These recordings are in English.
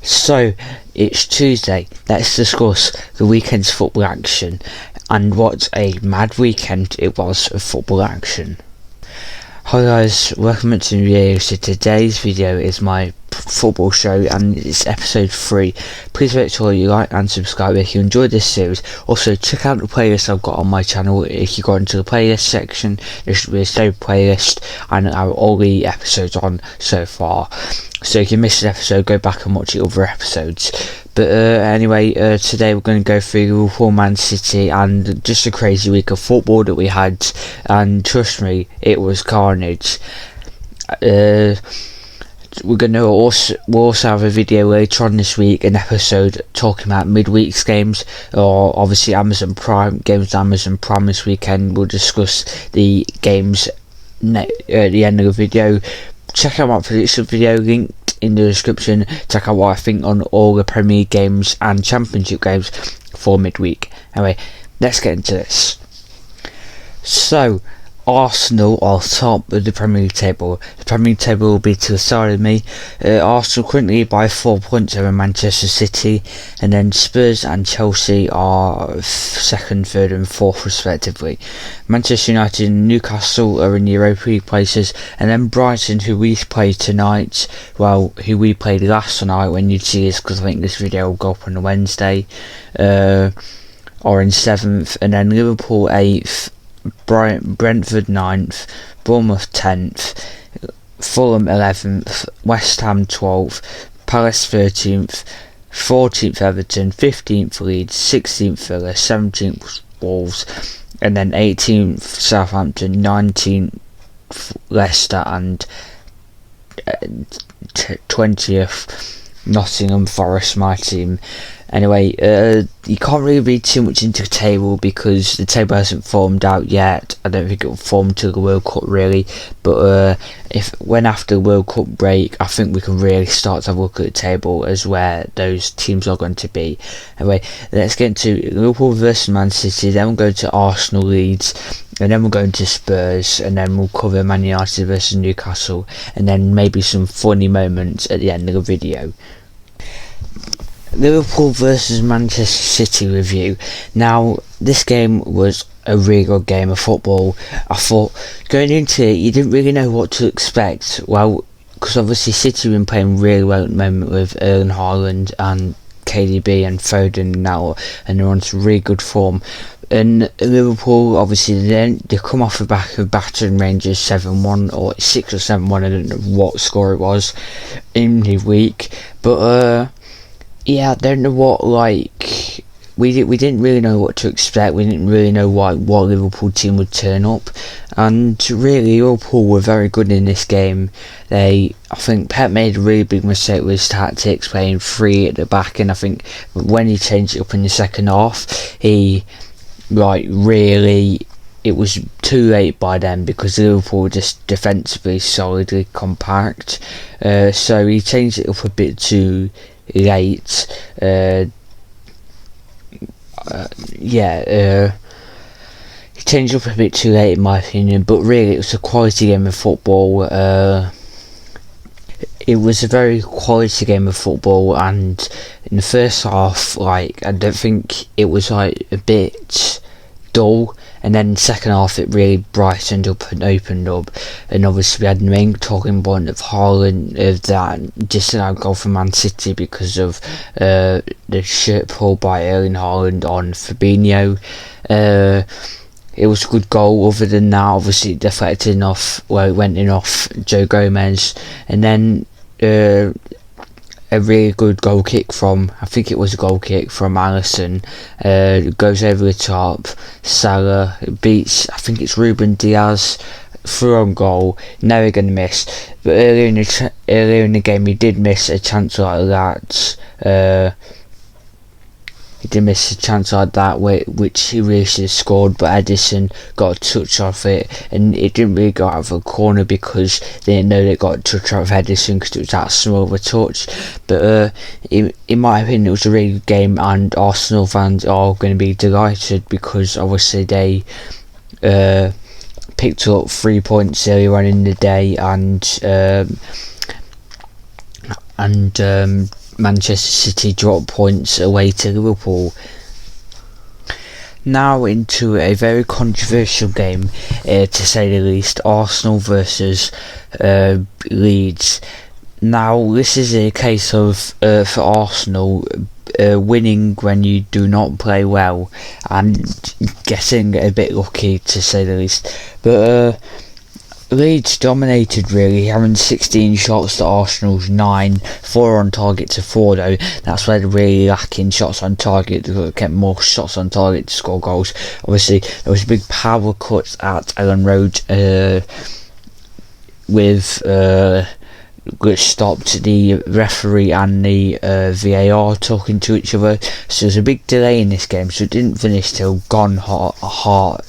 So, it's Tuesday. Let's discuss the weekend's football action, and what a mad weekend it was of football action. Hi guys, welcome to the video. So today's video is my football show and it's episode 3. Please make sure you like and subscribe if you enjoyed this series. Also check out the playlist I've got on my channel. If you go into the playlist section, there should be a save playlist and I have all the episodes on so far. So if you missed an episode, go back and watch the other episodes. But anyway, today we're going to go through Liverpool, Man City, and just a crazy week of football that we had. And trust me, it was carnage. We'll also have a video later on this week, an episode talking about midweek's games, or obviously Amazon Prime games. Amazon Prime this weekend. We'll discuss the games at the end of the video. Check out my prediction video linked in the description. Check out what I think on all the Premier League games and Championship games for midweek. Anyway, let's get into this. So, Arsenal are top of the Premier League table. The Premier League table will be to the side of me. Arsenal currently by 4 points over Manchester City, and then Spurs and Chelsea are 2nd, 3rd and 4th respectively. Manchester United and Newcastle are in the Europa League places, and then Brighton, who we play tonight, who we played last night when you see this, because I think this video will go up on a Wednesday, are in 7th, and then Liverpool 8th, Brentford 9th, Bournemouth 10th, Fulham 11th, West Ham 12th, Palace 13th, 14th Everton, 15th Leeds, 16th Villa, 17th Wolves, and then 18th Southampton, 19th Leicester, and 20th Nottingham Forest, my team. Anyway, you can't really read too much into the table because the table hasn't formed out yet. I don't think it will form till the World Cup really, but when after the World Cup break, I think we can really start to have a look at the table as where those teams are going to be. Anyway, let's get into Liverpool versus Man City, then we'll go to Arsenal, Leeds, and then we'll go into Spurs, and then we'll cover Man United versus Newcastle, and then maybe some funny moments at the end of the video. Liverpool versus Manchester City review. Now, this game was a really good game of football. I thought going into it, you didn't really know what to expect. Well, because obviously City have been playing really well at the moment with Erling Haaland and KDB and Foden now, and they're on some really good form. And Liverpool, obviously, they come off the back of battering Rangers 7-1 or 6 or 7-1. I don't know what score it was in the week, but yeah, I don't know what, we didn't really know what to expect. We didn't really know what Liverpool team would turn up, and really Liverpool were very good in this game. I think Pep made a really big mistake with his tactics, playing 3 at the back, and I think when he changed it up in the second half, it was too late by then because Liverpool were just defensively solidly compact. So he changed it up a bit too late. He changed up a bit too late in my opinion, but really it was a quality game of football. It was a very quality game of football, and in the first half, I don't think it was a bit dull, and then the second half it really brightened up and opened up, and obviously we had the main talking point of Haaland, of that disallowed goal for Man City because of the shirt pull by Erling Haaland on Fabinho. It was a good goal. Other than that, obviously it deflected off, it went in off Joe Gomez, and then a really good goal kick from, I think it was a goal kick from Alisson, goes over the top. Salah beats, I think it's Ruben Diaz, through on goal, never going to miss. But earlier in the game he did miss a chance like that. He did miss a chance like that, which he really should have scored, but Edison got a touch off it, and it didn't really go out of a corner because they didn't know they got a touch off Edison because it was that small of a touch. But in my opinion, it was a really good game, and Arsenal fans are going to be delighted because obviously they picked up 3 points earlier on in the day, and Manchester City dropped points away to Liverpool. Now into a very controversial game, to say the least. Arsenal versus Leeds. Now this is a case of for Arsenal winning when you do not play well and getting a bit lucky, to say the least. But Leeds dominated, really, having 16 shots to Arsenal's 9, 4 on target to 4 though. That's where they're really lacking shots on target. They've got to get more shots on target to score goals. Obviously, there was a big power cut at Ellen Road which stopped the referee and the VAR talking to each other. So there's a big delay in this game, so it didn't finish till gone half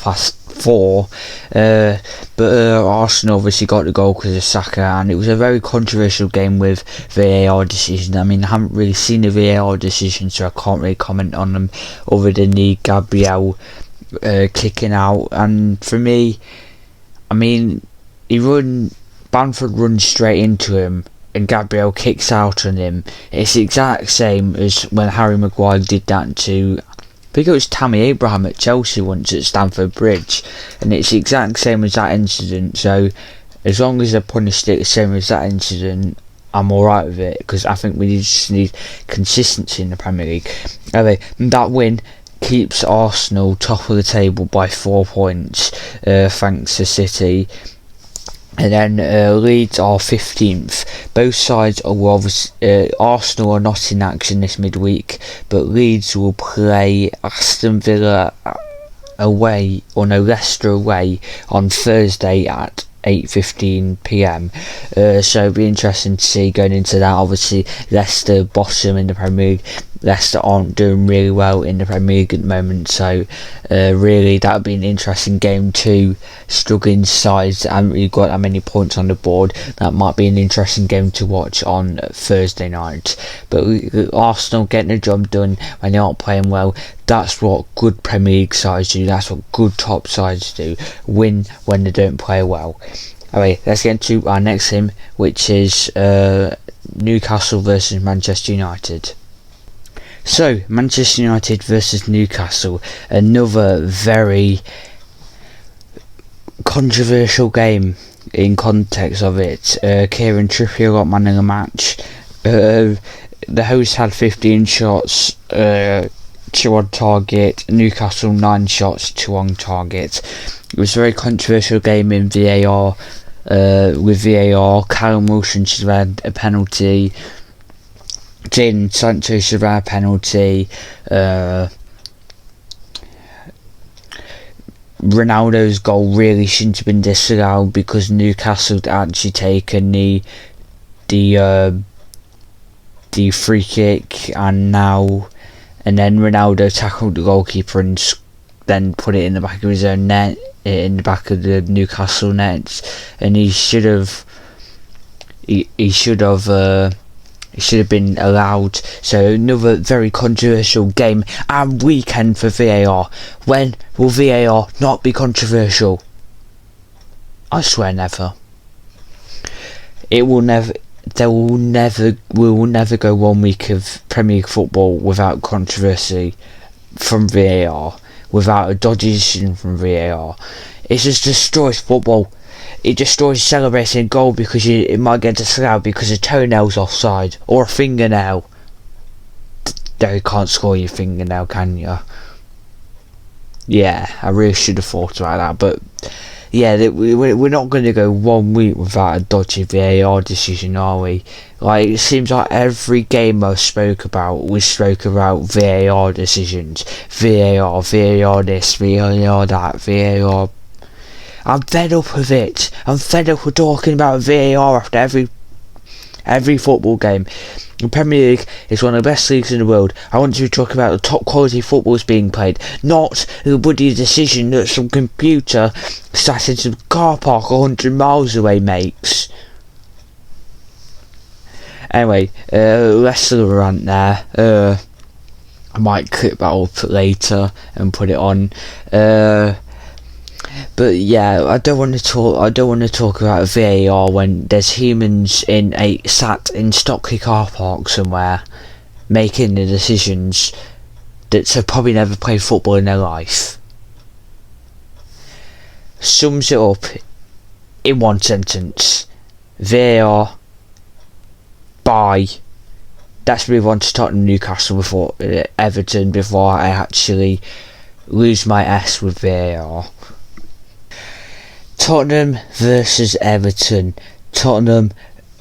past 4, but Arsenal obviously got the goal because of Saka, and it was a very controversial game with VAR decisions. I mean, I haven't really seen the VAR decision, so I can't really comment on them other than the Gabriel kicking out. And for me, I mean, Bamford runs straight into him and Gabriel kicks out on him. It's the exact same as when Harry Maguire did that to, I think it was Tammy Abraham at Chelsea once at Stamford Bridge, and it's the exact same as that incident. So as long as they're punished it the same as that incident, I'm alright with it, because I think we just need consistency in the Premier League. Anyway, that win keeps Arsenal top of the table by 4 points, thanks to City. And then Leeds are 15th. Both sides are obviously, Arsenal are not in action this midweek, but Leeds will play Aston Villa away, or no, Leicester away on Thursday at 8:15 p.m. So it'll be interesting to see going into that. Obviously, Leicester bottom in the Premier League. Leicester aren't doing really well in the Premier League at the moment, so really that would be an interesting game. Two struggling sides haven't really got that many points on the board. That might be an interesting game to watch on Thursday night. But Arsenal getting the job done when they aren't playing well. That's what good Premier League sides do. That's what good top sides do. Win when they don't play well. Alright, let's get into our next game, which is Newcastle versus Manchester United. So, Manchester United versus Newcastle, another very controversial game in context of it. Kieran Trippier got man of the match. The host had 15 shots, 2 on target. Newcastle 9 shots, 2 on target. It was a very controversial game in VAR. With VAR, Callum Wilson should have had a penalty. Jadon Sancho should have had a penalty. Ronaldo's goal really shouldn't have been disallowed because Newcastle had actually taken the free kick, and then Ronaldo tackled the goalkeeper and then put it in the back of his own net, in the back of the Newcastle nets, and he should have been allowed. So another very controversial game and weekend for VAR. When will VAR not be controversial? I swear never. It will never. We will never go 1 week of Premier League football without controversy from VAR, without a dodgy decision from VAR. It just destroys football. It destroys celebrating a goal because it might get disallowed because a toenail's offside or a fingernail. There, you can't score your fingernail, can you? Yeah, I really should have thought about that. But yeah, we're not going to go 1 week without a dodgy VAR decision, are we? Like, it seems like every game we spoke about VAR decisions. VAR this, VAR that, VAR. I'm fed up with it. I'm fed up with talking about VAR after every football game. The Premier League is one of the best leagues in the world. I want to talk about the top quality football that's being played, not the bloody decision that some computer sat in some car park 100 miles away makes. Anyway, less of a rant there. I might clip that up later and put it on. But yeah, I don't want to talk about VAR when there's humans sat in Stockley car park somewhere making the decisions that have probably never played football in their life. Sums it up in one sentence: VAR. Bye. Let's move on to Tottenham Newcastle before Everton, before I actually lose my S with VAR. Tottenham versus Everton. Tottenham,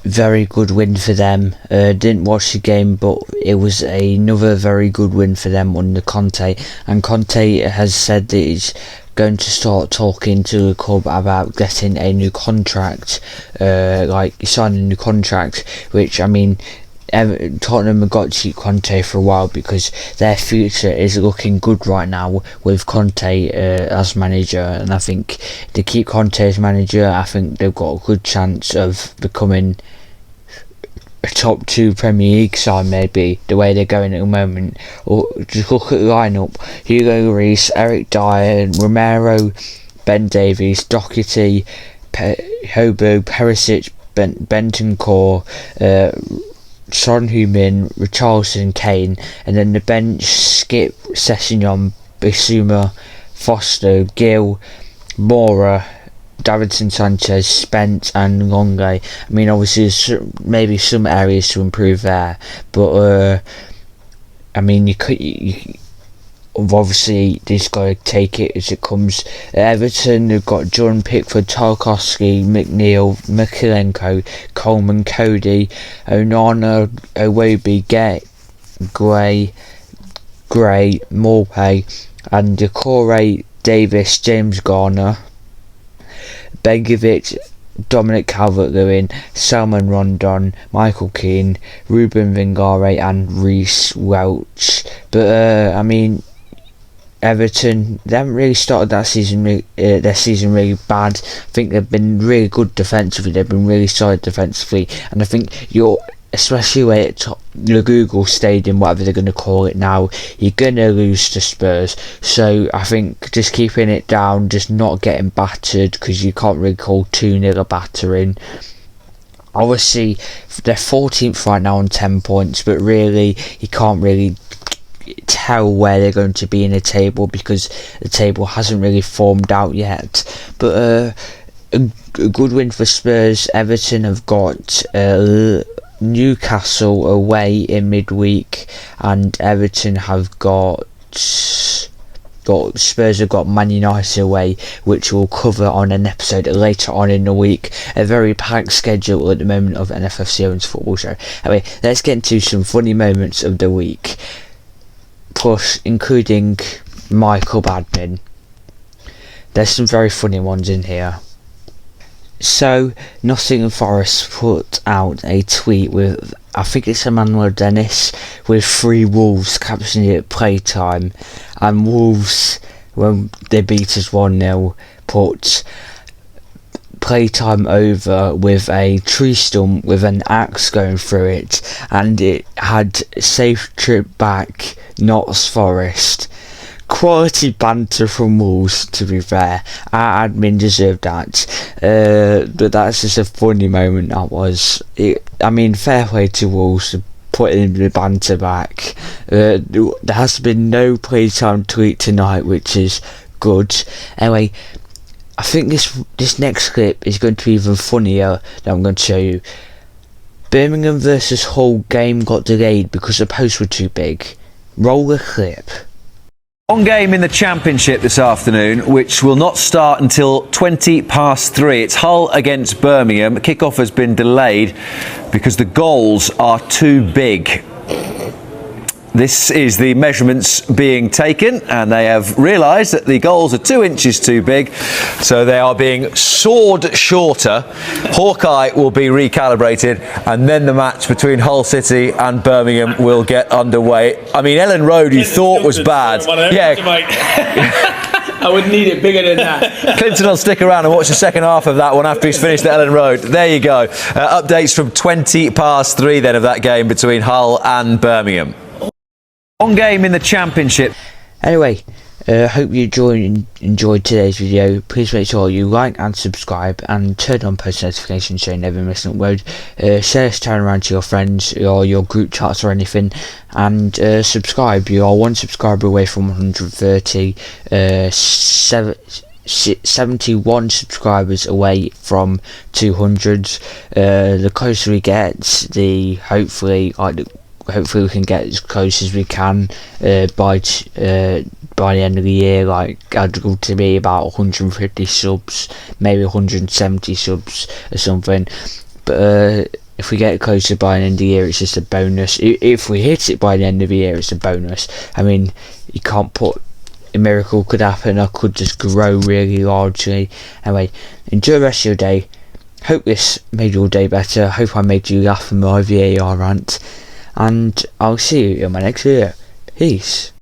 very good win for them. Didn't watch the game, but it was another very good win for them under Conte. And Conte has said that he's going to start talking to the club about getting a new contract, signing a new contract, which, I mean, Tottenham have got to keep Conte for a while because their future is looking good right now with Conte as manager, and I think to keep Conte as manager, I think they've got a good chance of becoming a top 2 Premier League side, maybe, the way they're going at the moment. Or just look at the lineup: Hugo Lloris, Eric Dyer, Romero, Ben Davies, Doherty, Hobo, Perisic, Bentancur, Son Heung-min, Richarlison, Kane, and then the bench: Skip, Sessegnon, Bissouma, Foster, Gill, Mora, Davinson Sanchez, Spence and Longley. I mean, obviously there's maybe some areas to improve there, but I mean, you obviously just got to take it as it comes. Everton, they've got John Pickford, Tarkowski, McNeil, Mikalenko, Coleman, Cody, Onana, Iwobi, Gray, Morpay, and Decore, Davis, James Garner, Begovic, Dominic Calvert-Lewin, Salman Rondon, Michael Keane, Ruben Vingare and Reece Welch. But I mean, Everton, they haven't really started their season really bad. I think they've been really good defensively. They've been really solid defensively, and I think especially away at the Google Stadium, whatever they're going to call it now, you're going to lose to Spurs. So I think just keeping it down, just not getting battered, because you can't really call 2-0 a battering. Obviously, they're 14th right now on 10 points, but really, you can't really tell where they're going to be in the table because the table hasn't really formed out yet. But a good win for Spurs. Everton have got Newcastle away in midweek, and Everton have got Spurs have got Man United away, which we'll cover on an episode later on in the week. A very packed schedule at the moment of NFFC Owen's football show. Anyway, let's get into some funny moments of the week, plus including my club admin. There's some very funny ones in here. So, Nottingham Forest put out a tweet with, I think it's Emmanuel Dennis, with 3 Wolves captioning it playtime, and Wolves, when they beat us 1-0, put playtime over with a tree stump with an axe going through it, and it had safe trip back, Notts Forest. Quality banter from Wolves, to be fair. Our admin deserved that. But that's just a funny moment, that was. I mean, fair play to Wolves for putting the banter back. There has been no playtime tweet tonight, which is good. Anyway, I think this next clip is going to be even funnier that I'm going to show you. Birmingham versus Hull game got delayed because the posts were too big. Roll the clip. One game in the Championship this afternoon, which will not start until 3:20. It's Hull against Birmingham. Kickoff has been delayed because the goals are too big. This is the measurements being taken, and they have realised that the goals are 2 inches too big, so they are being sawed shorter. Hawkeye will be recalibrated, and then the match between Hull City and Birmingham will get underway. I mean, Ellen Road, you thought was bad. Yeah. I would need it bigger than that. Clinton will stick around and watch the second half of that one after he's finished at Ellen Road. There you go. Updates from 3:20 then of that game between Hull and Birmingham. One game in the Championship. Anyway, Hope you enjoyed today's video. Please make sure you like and subscribe and turn on post notifications so you never miss an upload. Share this channel around to your friends or your group chats or anything, and subscribe. You are one subscriber away from 130. 71 subscribers away from 200. The closer we get, the hopefully we can get as close as we can by the end of the year. Like, I'd go to be about 150 subs, maybe 170 subs or something. But if we get closer by the end of the year, it's just a bonus. If we hit it by the end of the year, it's a bonus. I mean, you can't put a miracle could happen. I could just grow really largely. Anyway, enjoy the rest of your day. Hope this made your day better. Hope I made you laugh with my VAR rant. And I'll see you in my next video. Peace.